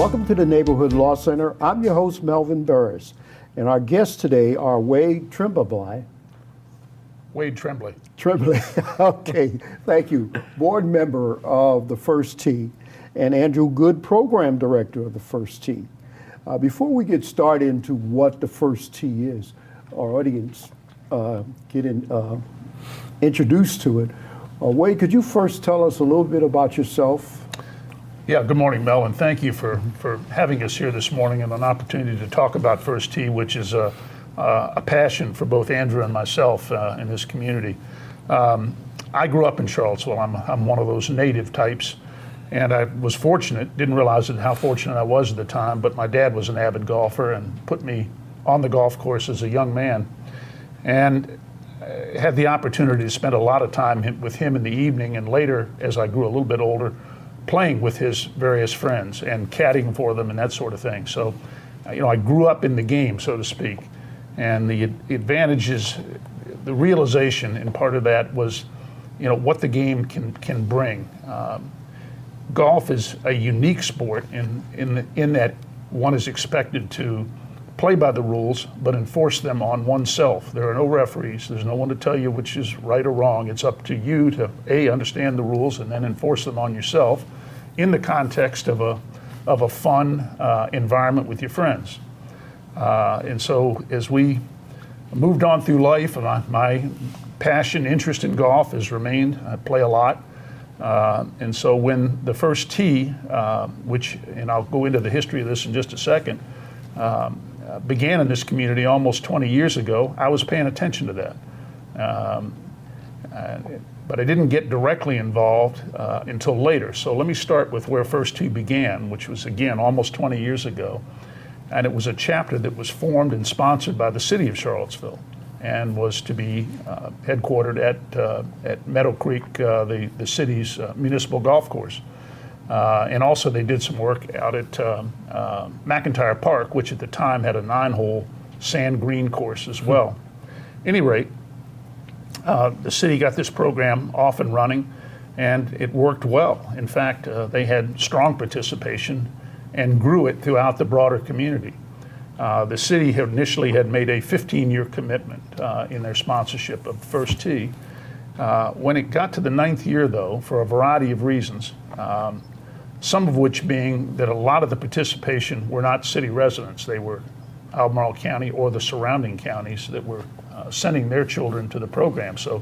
Welcome to the Neighborhood Law Center. I'm your host, Melvin Burruss, and our guests today are Wade Tremblay. Wade Tremblay. Tremblay, okay, thank you. Board member of the First Tee, and Andrew Good, program director of the First Tee. Before we get started into what the First Tee is, our audience introduced to it. Wade, could you first tell us a little bit about yourself? Yeah, good morning, Mel, and thank you for having us here this morning and an opportunity to talk about First Tee, which is a passion for both Andrew and myself in this community. I grew up in Charlottesville. I'm one of those native types, and I was fortunate, didn't realize how fortunate I was at the time, but my dad was an avid golfer and put me on the golf course as a young man, and had the opportunity to spend a lot of time with him in the evening, and later, as I grew a little bit older, playing with his various friends and caddying for them and that sort of thing. So, I grew up in the game, so to speak, and the advantages, the realization, and part of that was, what the game can bring. Golf is a unique sport in that one is expected to play by the rules, but enforce them on oneself. There are no referees. There's no one to tell you which is right or wrong. It's up to you to understand the rules and then enforce them on yourself in the context of a fun environment with your friends. And so as we moved on through life, my passion, interest in golf has remained. I play a lot. And so when the First Tee, which, and I'll go into the history of this in just a second, began in this community almost 20 years ago, I was paying attention to that. But I didn't get directly involved until later. So let me start with where First Tee began, which was, again, almost 20 years ago. And it was a chapter that was formed and sponsored by the city of Charlottesville and was to be headquartered at Meadow Creek, the city's municipal golf course. And also they did some work out at McIntyre Park, which at the time had a 9-hole sand green course as well. Any rate, the city got this program off and running, and it worked well. In fact, they had strong participation and grew it throughout the broader community. The city initially had made a 15-year commitment in their sponsorship of First Tee. When it got to the 9th year, though, for a variety of reasons, some of which being that a lot of the participation were not city residents. They were Albemarle County or the surrounding counties that were sending their children to the program. So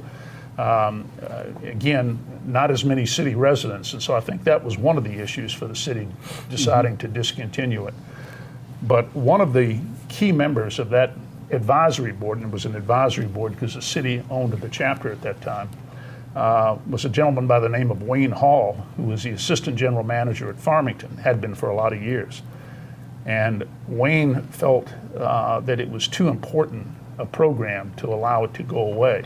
again, not as many city residents. And so I think that was one of the issues for the city deciding to discontinue it. But one of the key members of that advisory board, and it was an advisory board because the city owned the chapter at that time, was a gentleman by the name of Wayne Hall, who was the assistant general manager at Farmington, had been for a lot of years. And Wayne felt that it was too important a program to allow it to go away.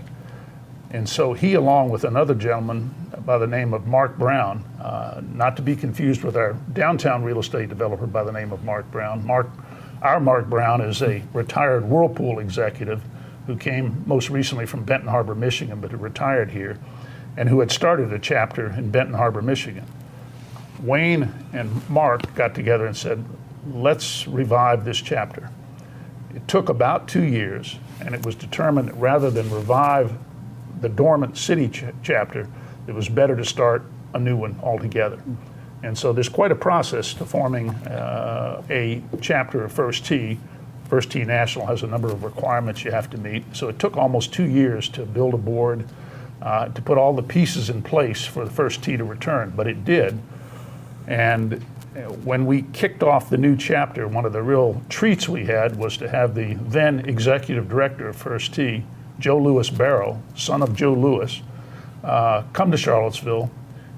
And so he, along with another gentleman by the name of Mark Brown, not to be confused with our downtown real estate developer by the name of Mark Brown. Our Mark Brown is a retired Whirlpool executive who came most recently from Benton Harbor, Michigan, but who retired here, and who had started a chapter in Benton Harbor, Michigan. Wayne and Mark got together and said, let's revive this chapter. It took about 2 years, and it was determined that rather than revive the dormant city chapter, it was better to start a new one altogether. And so there's quite a process to forming a chapter of First Tee. First Tee National has a number of requirements you have to meet. So it took almost 2 years to build a board, to put all the pieces in place for the First Tee to return, but it did. And when we kicked off the new chapter, one of the real treats we had was to have the then executive director of First Tee, Joe Lewis Barrow, son of Joe Lewis, come to Charlottesville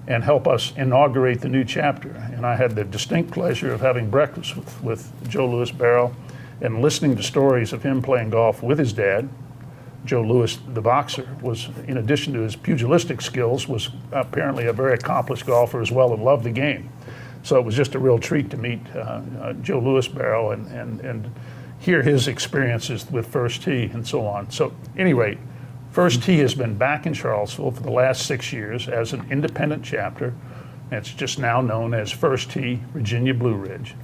and help us inaugurate the new chapter. And I had the distinct pleasure of having breakfast with Joe Lewis Barrow and listening to stories of him playing golf with his dad. Joe Lewis, the boxer, was, in addition to his pugilistic skills, was apparently a very accomplished golfer as well and loved the game. So it was just a real treat to meet Joe Lewis Barrow and hear his experiences with First Tee and so on. So, at any rate, First Tee has been back in Charlottesville for the last 6 years as an independent chapter. It's just now known as First Tee Virginia Blue Ridge.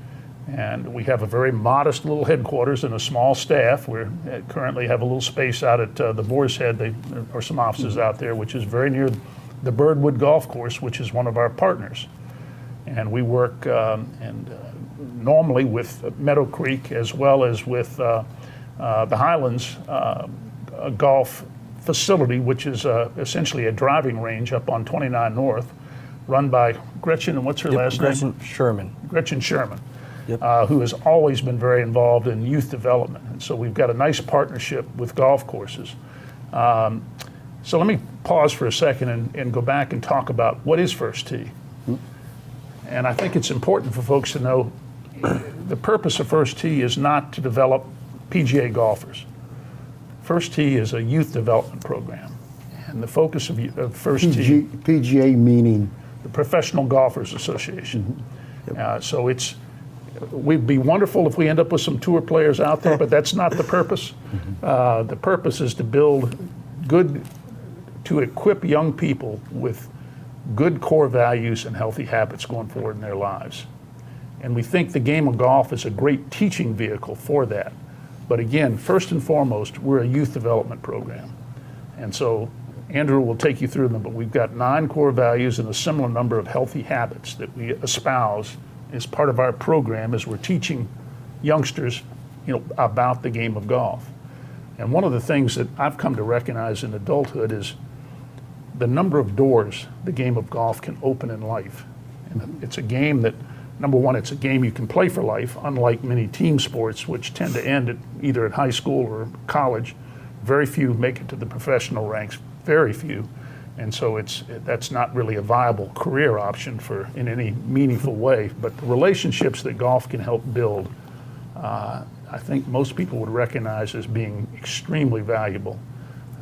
And we have a very modest little headquarters and a small staff. We currently have a little space out at the Boar's Head. There are some offices out there, which is very near the Birdwood Golf Course, which is one of our partners. And we work normally with Meadow Creek as well as with the Highlands Golf Facility, which is essentially a driving range up on 29 North, run by Gretchen, and what's her last name? Sherman. Gretchen Sherman. Who has always been very involved in youth development. And so we've got a nice partnership with golf courses. So let me pause for a second and go back and talk about what is First Tee. And I think it's important for folks to know the purpose of First Tee is not to develop PGA golfers. First Tee is a youth development program. And the focus of First Tee... PGA meaning? The Professional Golfers Association. So it's... We'd be wonderful if we end up with some tour players out there, but that's not the purpose. The purpose is to to equip young people with good core values and healthy habits going forward in their lives. And we think the game of golf is a great teaching vehicle for that. But again, first and foremost, we're a youth development program. And so Andrew will take you through them, but we've got 9 core values and a similar number of healthy habits that we espouse as part of our program as we're teaching youngsters, about the game of golf. And one of the things that I've come to recognize in adulthood is the number of doors the game of golf can open in life. And it's a game that, number one, it's a game you can play for life, unlike many team sports, which tend to end either at high school or college. Very few make it to the professional ranks, very few. And so that's not really a viable career option in any meaningful way. But the relationships that golf can help build, I think most people would recognize as being extremely valuable.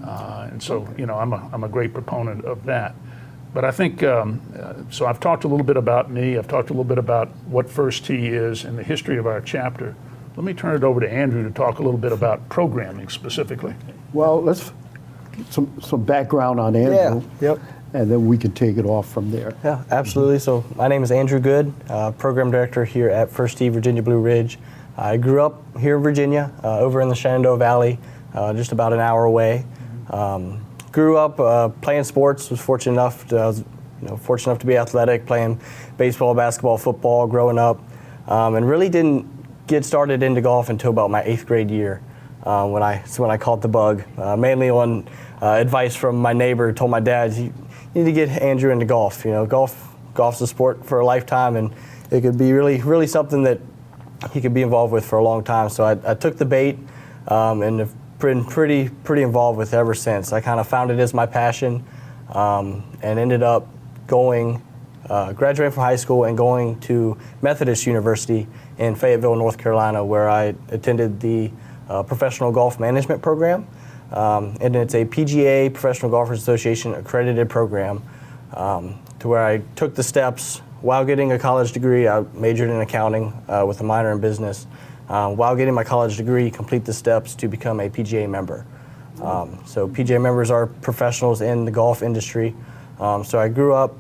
And so, I'm a great proponent of that. But I think, so I've talked a little bit about me. I've talked a little bit about what First Tee is and the history of our chapter. Let me turn it over to Andrew to talk a little bit about programming specifically. Well, let's some background on Andrew, and then we can take it off from there. Yeah, absolutely. So my name is Andrew Good, program director here at First Tee Virginia Blue Ridge. I grew up here in Virginia, over in the Shenandoah Valley, just about an hour away. Grew up playing sports. Was fortunate enough to be athletic, playing baseball, basketball, football growing up, and really didn't get started into golf until about my 8th grade year. When I caught the bug, mainly on advice from my neighbor. Told my dad, you need to get Andrew into golf. Golf's a sport for a lifetime, and it could be really something that he could be involved with for a long time. So I took the bait, and have been pretty involved with it ever since. I kind of found it as my passion, and ended up graduating from high school and going to Methodist University in Fayetteville, North Carolina, where I attended the Professional Golf Management Program. And it's a PGA, Professional Golfers Association accredited program, to where I took the steps while getting a college degree. I majored in accounting with a minor in business. While getting my college degree, complete the steps to become a PGA member. So PGA members are professionals in the golf industry. So I grew up,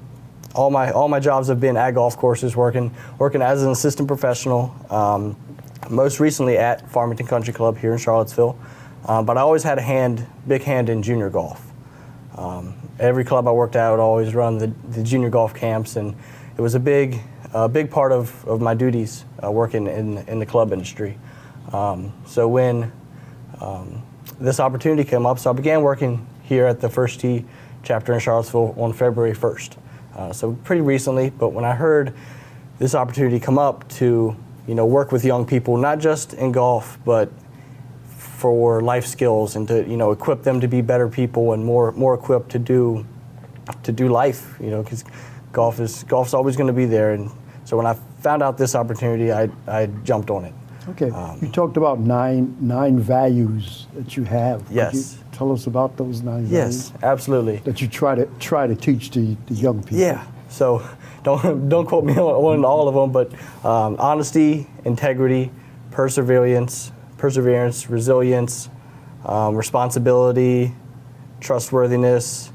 all my jobs have been at golf courses, working as an assistant professional, most recently at Farmington Country Club here in Charlottesville. But I always had a big hand in junior golf. Every club I worked at, I would always run the junior golf camps, and it was a big part of my duties working in the club industry. So when this opportunity came up, so I began working here at the First Tee chapter in Charlottesville on February 1st. So pretty recently, but when I heard this opportunity come up to work with young people, not just in golf, but for life skills, and to equip them to be better people and more equipped to do life, because golf's always going to be there. And so when I found out this opportunity, I jumped on it. Okay, you talked about nine values that you have. Yes. Could you tell us about those 9 values? Yes, absolutely. That you try to teach the young people. Yeah. So don't quote me on all of them, but honesty, integrity, perseverance, resilience, responsibility, trustworthiness,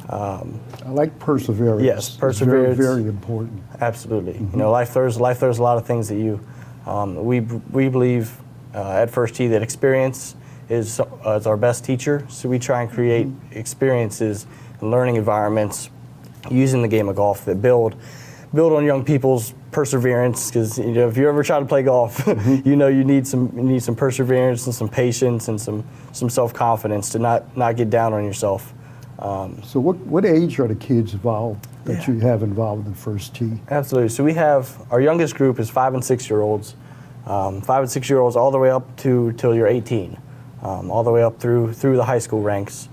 I like perseverance. Yes, perseverance. It's very, very important. Absolutely. You know, life throws a lot of things at you. We believe at First Tee that experience is our best teacher. So we try and create experiences and learning environments using the game of golf that build on young people's perseverance. Because you know, if you ever try to play golf, you know you need some perseverance and some patience and some self-confidence to not get down on yourself. So what age are the kids involved that you have involved in First Tee? Absolutely. So we have, our youngest group is 5 and 6 year olds. 5 and 6 year olds all the way up to till you're 18, all the way up through the high school ranks.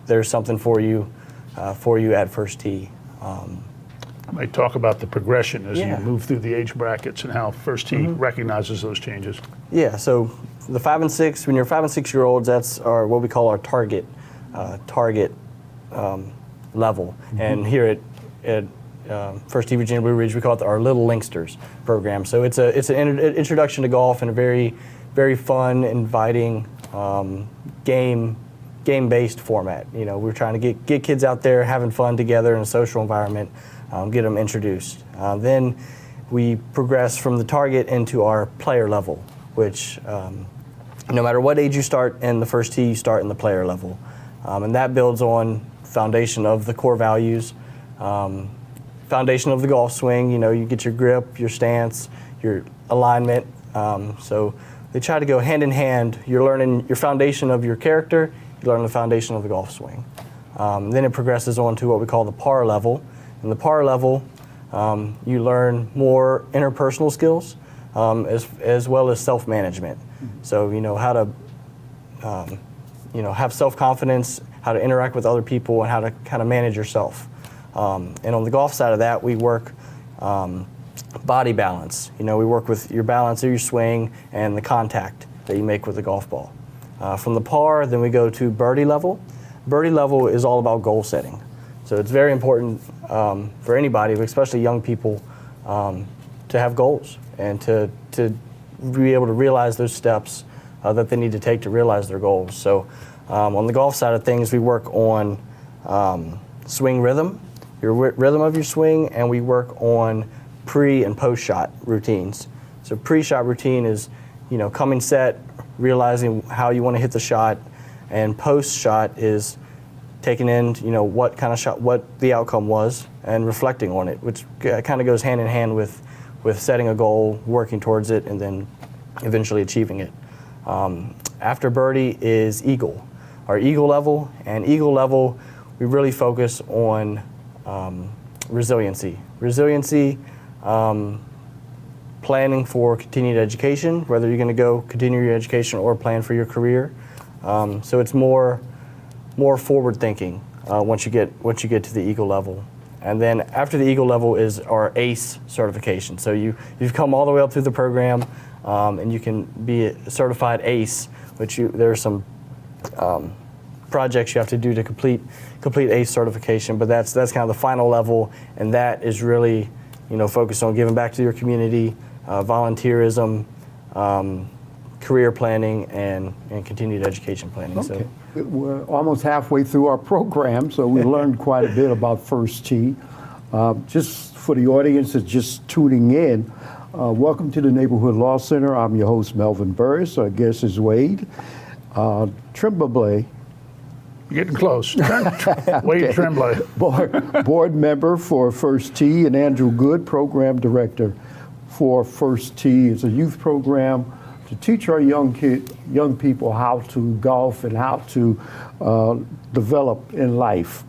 There's something for you at First Tee. You might talk about the progression as you move through the age brackets and how First Tee recognizes those changes. Yeah, so the 5 and 6, when you're 5 and 6 year olds, that's what we call our target level. And here at First Tee Virginia Blue Ridge, we call it our Little Linksters program. So it's an introduction to golf in a very, very fun, inviting, game-based format. You know, we're trying to get kids out there having fun together in a social environment, get them introduced. Then we progress from the target into our player level, which no matter what age you start in the First Tee, you start in the player level. And that builds on foundation of the core values, foundation of the golf swing. You know, you get your grip, your stance, your alignment. So they try to go hand in hand. You're learning your foundation of your character, you learn the foundation of the golf swing. Then it progresses on to what we call the par level. In the par level, you learn more interpersonal skills as well as self-management. So you know how to have self-confidence, how to interact with other people, and how to kind of manage yourself. And on the golf side of that, we work body balance. You know, we work with your balance of your swing and the contact that you make with the golf ball. From the par, then we go to birdie level. Birdie level is all about goal setting. So it's very important for anybody, but especially young people, to have goals and to be able to realize those steps that they need to take to realize their goals. So on the golf side of things, we work on swing rhythm, your rhythm of your swing, and we work on pre and post shot routines. So pre-shot routine is, you know, coming set, realizing how you want to hit the shot, and post shot is taking in, you know, what kind of shot, what the outcome was, and reflecting on it, which kind of goes hand in hand with setting a goal, working towards it, and then eventually achieving it. After birdie is eagle, our eagle level, and eagle level, we really focus on resiliency. Resiliency, planning for continued education, whether you're going to go continue your education or plan for your career. So it's more forward thinking once you get to the eagle level. And then after the eagle level is our ACE certification. So you've come all the way up through the program, and you can be a certified ACE, which there are some projects you have to do to complete ACE certification. But that's kind of the final level, and that is really, you know, focused on giving back to your community, volunteerism, career planning, and continued education planning. Okay. So. We're almost halfway through our program, so we learned quite a bit about First Tee. Just for the audience that's just tuning in, welcome to the Neighborhood Law Center. I'm your host, Melvin Burruss. Our guest is Wade Tremblay. You're getting close. Wade Tremblay. Board member for First Tee, and Andrew Good, program director for First Tee. It's a youth program to teach our young people how to golf and how to develop in life.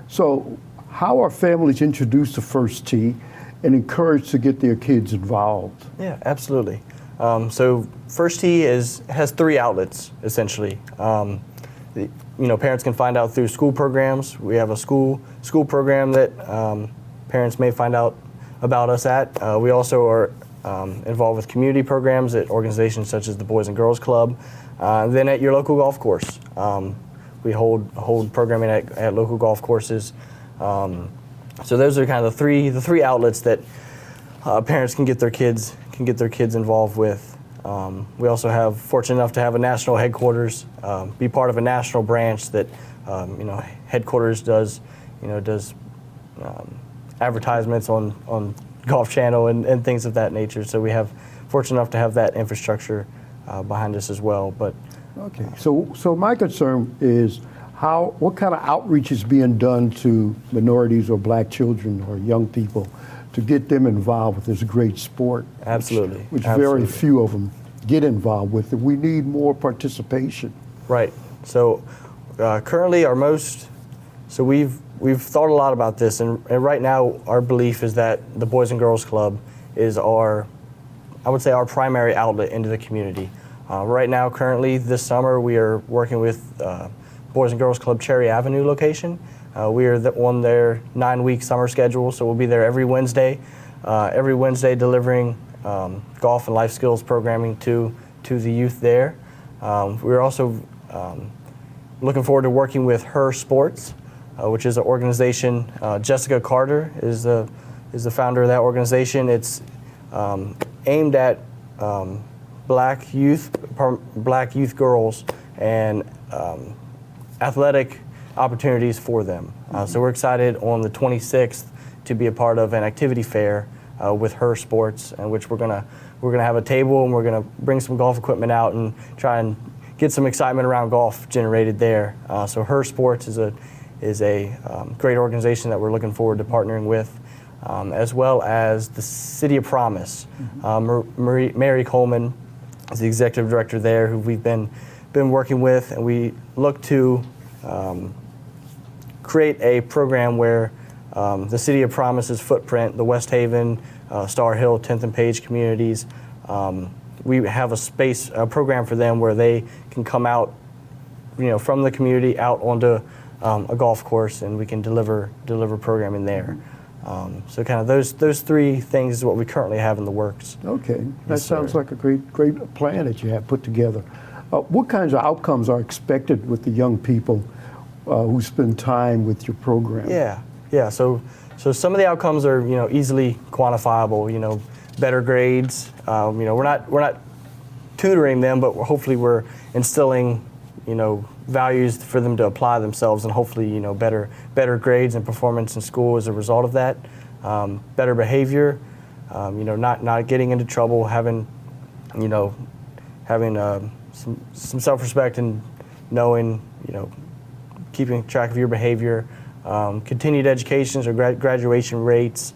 So how are families introduced to First Tee and encouraged to get their kids involved? Yeah, absolutely. So First Tee has 3 outlets, essentially. Parents can find out through school programs. We have a school program that parents may find out about us at. We also are involved with community programs at organizations such as the Boys and Girls Club. Then at your local golf course, we hold programming at local golf courses. So those are kind of the three outlets that parents can get their kids involved with. We also have fortunate enough to have a national headquarters, be part of a national branch that headquarters does advertisements on Golf Channel and things of that nature. So we have fortunate enough to have that infrastructure behind us as well. But Okay, so my concern is what kind of outreach is being done to minorities or black children or young people to get them involved with this great sport? Absolutely. Which Absolutely. very few of them get involved with. We need more participation. Right. So currently we've thought a lot about this, and right now our belief is that the Boys and Girls Club is our primary outlet into the community. Right now, currently this summer, we are working with Boys and Girls Club Cherry Avenue location. We are on their 9-week summer schedule, so we'll be there every Wednesday delivering golf and life skills programming to the youth there. We're also looking forward to working with Her Sports, which is an organization. Jessica Carter is the founder of that organization. It's aimed at black youth girls and athletic opportunities for them. So we're excited on the 26th to be a part of an activity fair with Her Sports, in which we're gonna have a table and we're gonna bring some golf equipment out and try and get some excitement around golf generated there. So Her Sports is a great organization that we're looking forward to partnering with, as well as the City of Promise. Mary Coleman is the executive director there, who we've been working with, and we look to create a program where the City of Promise's footprint, the West Haven, Star Hill, 10th and Page communities, we have a program for them where they can come out, from the community out onto a golf course, and we can deliver programming there. So kind of those three things is what we currently have in the works. Okay, that Yes, sounds sir. like a great plan that you have put together. What kinds of outcomes are expected with the young people who spend time with your program? Yeah. So some of the outcomes are easily quantifiable. Better grades. We're not tutoring them, but hopefully we're instilling values for them to apply themselves, and hopefully better grades and performance in school as a result of that. Better behavior. Not getting into trouble, having some self-respect and knowing keeping track of your behavior. Continued educations or graduation rates,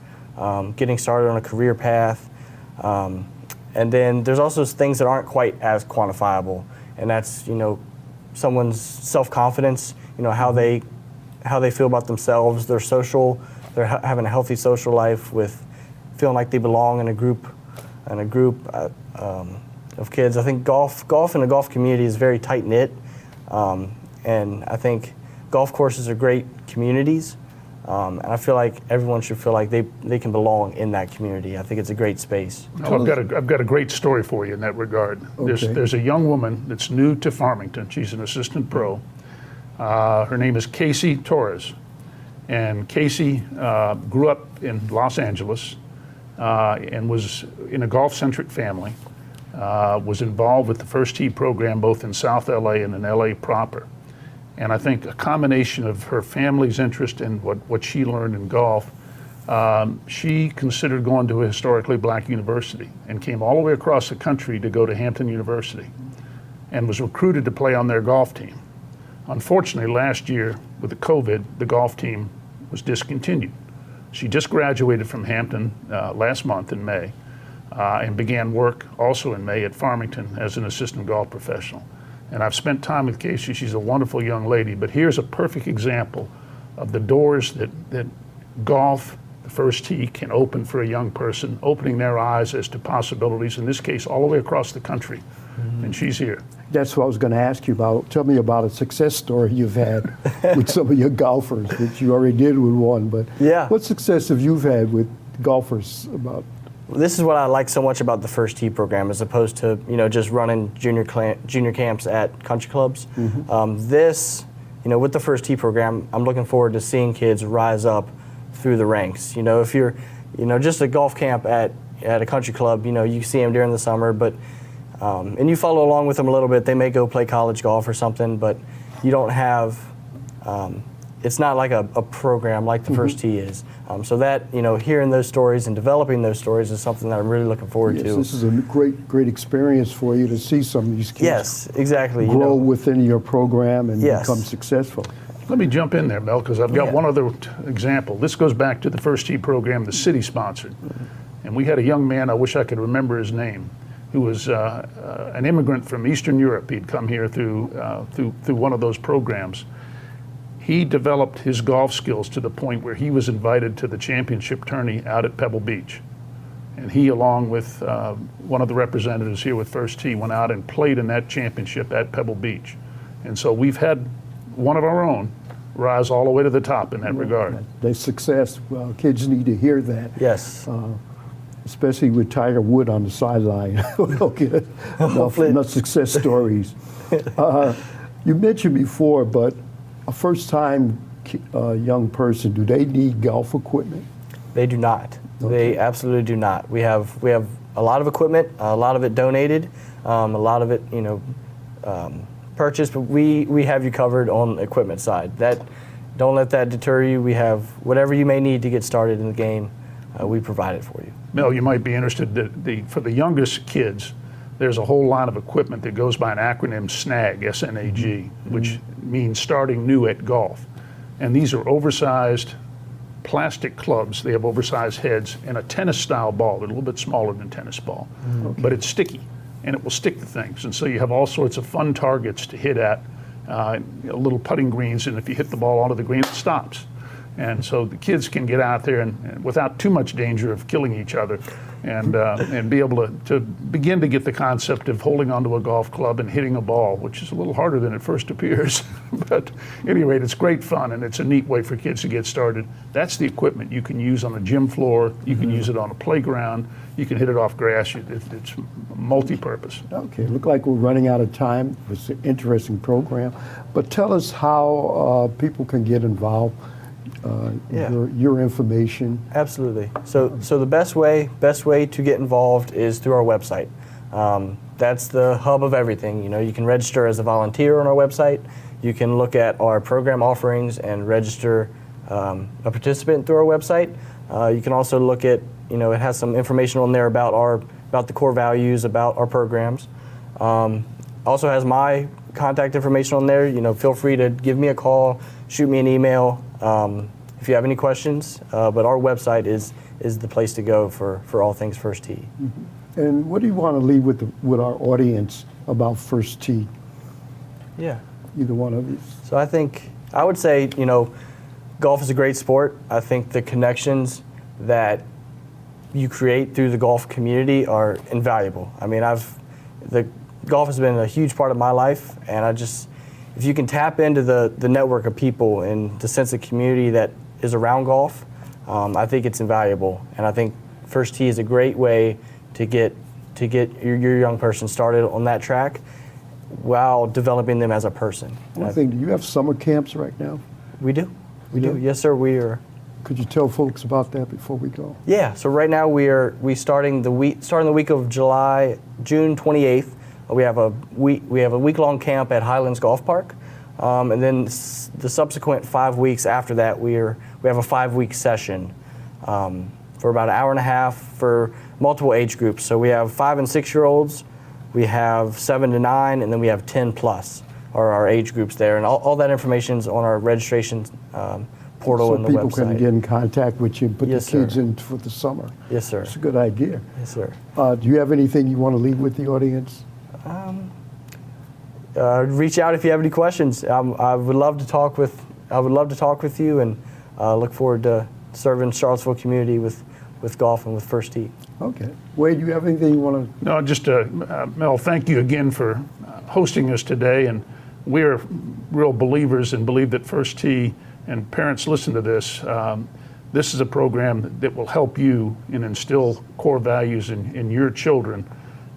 getting started on a career path. And then there's also things that aren't quite as quantifiable, and that's someone's self-confidence, how they feel about themselves, they're having a healthy social life with feeling like they belong in a group of kids. I think golf in the golf community is very tight-knit, and I think golf courses are great communities, and I feel like everyone should feel like they can belong in that community. I think it's a great space. Well, I've got a great story for you in that regard. Okay. There's a young woman that's new to Farmington. She's an assistant pro. Her name is Casey Torres. And Casey grew up in Los Angeles and was in a golf-centric family, was involved with the First Tee program both in South LA and in LA proper. And I think a combination of her family's interest in what she learned in golf, she considered going to a historically black university and came all the way across the country to go to Hampton University and was recruited to play on their golf team. Unfortunately, last year with the COVID, the golf team was discontinued. She just graduated from Hampton last month in May and began work also in May at Farmington as an assistant golf professional. And I've spent time with Casey. She's a wonderful young lady, but here's a perfect example of the doors that golf, the First Tee, can open for a young person, opening their eyes as to possibilities, in this case, all the way across the country. Mm-hmm. And she's here. That's what I was going to ask you about. Tell me about a success story you've had with some of your golfers, which you already did with one. But Yeah. what success have you had with golfers about? This is what I like so much about the First Tee program, as opposed to just running junior camps at country clubs. Mm-hmm. With the First Tee program, I'm looking forward to seeing kids rise up through the ranks. If you're just a golf camp at a country club, you see them during the summer, but And you follow along with them a little bit. They may go play college golf or something, but you don't have, it's not like a program like the First Tee is. So that, hearing those stories and developing those stories is something that I'm really looking forward to. This is a great experience for you to see some of these kids Yes, exactly. grow within your program and Yes. become successful. Let me jump in there, Mel, because I've got one other example. This goes back to the First Tee program the city sponsored. And we had a young man, I wish I could remember his name, who was an immigrant from Eastern Europe. He'd come here through one of those programs. He developed his golf skills to the point where he was invited to the championship tourney out at Pebble Beach. And he, along with one of the representatives here with First Tee, went out and played in that championship at Pebble Beach. And so we've had one of our own rise all the way to the top in that regard. The success, well, kids need to hear that. Yes. Especially with Tiger Wood on the sideline. We'll get enough success stories. You mentioned before, but a first-time young person, do they need golf equipment? They do not. Okay. They absolutely do not. We have a lot of equipment, a lot of it donated, a lot of it, purchased, but we have you covered on the equipment side. Don't let that deter you. We have whatever you may need to get started in the game. We provide it for you. Mel, you might be interested that for the youngest kids, there's a whole line of equipment that goes by an acronym SNAG, S-N-A-G, which means starting new at golf. And these are oversized plastic clubs. They have oversized heads and a tennis-style ball. They're a little bit smaller than a tennis ball, but it's sticky and it will stick to things. And so you have all sorts of fun targets to hit at, little putting greens, and if you hit the ball onto the green, it stops. And so the kids can get out there and without too much danger of killing each other, and be able to begin to get the concept of holding onto a golf club and hitting a ball, which is a little harder than it first appears. But at any rate, it's great fun, and it's a neat way for kids to get started. That's the equipment you can use on a gym floor. You can use it on a playground. You can hit it off grass. It's multi-purpose. Okay, look like we're running out of time. It's an interesting program. But tell us how people can get involved. Your information. Absolutely. So the best way to get involved is through our website. That's the hub of everything. You can register as a volunteer on our website. You can look at our program offerings and register a participant through our website. You can also look at, it has some information on there about the core values, about our programs. Also has my contact information on there. Feel free to give me a call, shoot me an email. If you have any questions, but our website is the place to go for all things First Tee. Mm-hmm. And what do you want to leave with our audience about First Tee? Yeah. Either one of you. So I would say, golf is a great sport. I think the connections that you create through the golf community are invaluable. I mean, the golf has been a huge part of my life, and if you can tap into the network of people and the sense of community that is around golf, I think it's invaluable. And I think First Tee is a great way to get your young person started on that track while developing them as a person. One thing, do you have summer camps right now? We do. We do. Yes, sir. We are. Could you tell folks about that before we go? Yeah. So right now we starting the week of June 28th. We have a week-long camp at Highlands Golf Park, and then the subsequent 5 weeks after that, we have a 5-week session for about an hour and a half for multiple age groups. So we have 5 and 6 year olds, we have 7 to 9, and then we have 10 plus are our age groups there, and all that information is on our registration portal and the website. So people can get in contact with you and put the Yes, kids sir. in for the summer. Yes, sir. It's a good idea. Yes, sir. Do you have anything you want to leave with the audience? Reach out if you have any questions. I would love to talk with you, and look forward to serving Charlottesville community with golf and with First Tee. Okay. Wade, do you have anything you want to? No, just Mel, thank you again for hosting us today. And we're real believers and believe that First Tee, and parents listen to this, this is a program that will help you and instill core values in your children.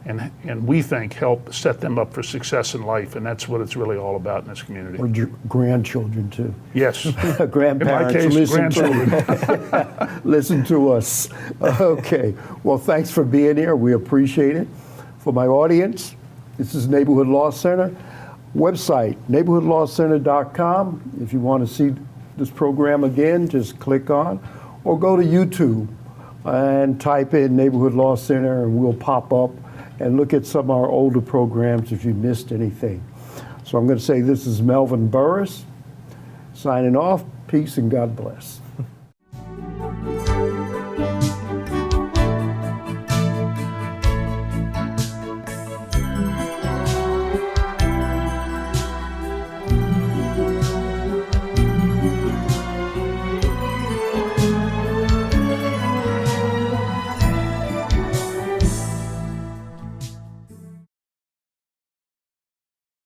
And we think help set them up for success in life, and that's what it's really all about in this community. Or grandchildren too. Yes. Grandparents, in my case, listen grandchildren. listen to us. Okay. Well, thanks for being here. We appreciate it. For my audience, this is Neighborhood Law Center. Website, neighborhoodlawcenter.com. If you want to see this program again, just click on, or go to YouTube and type in Neighborhood Law Center and we'll pop up and look at some of our older programs if you missed anything. So I'm going to say this is Melvin Burruss signing off. Peace and God bless.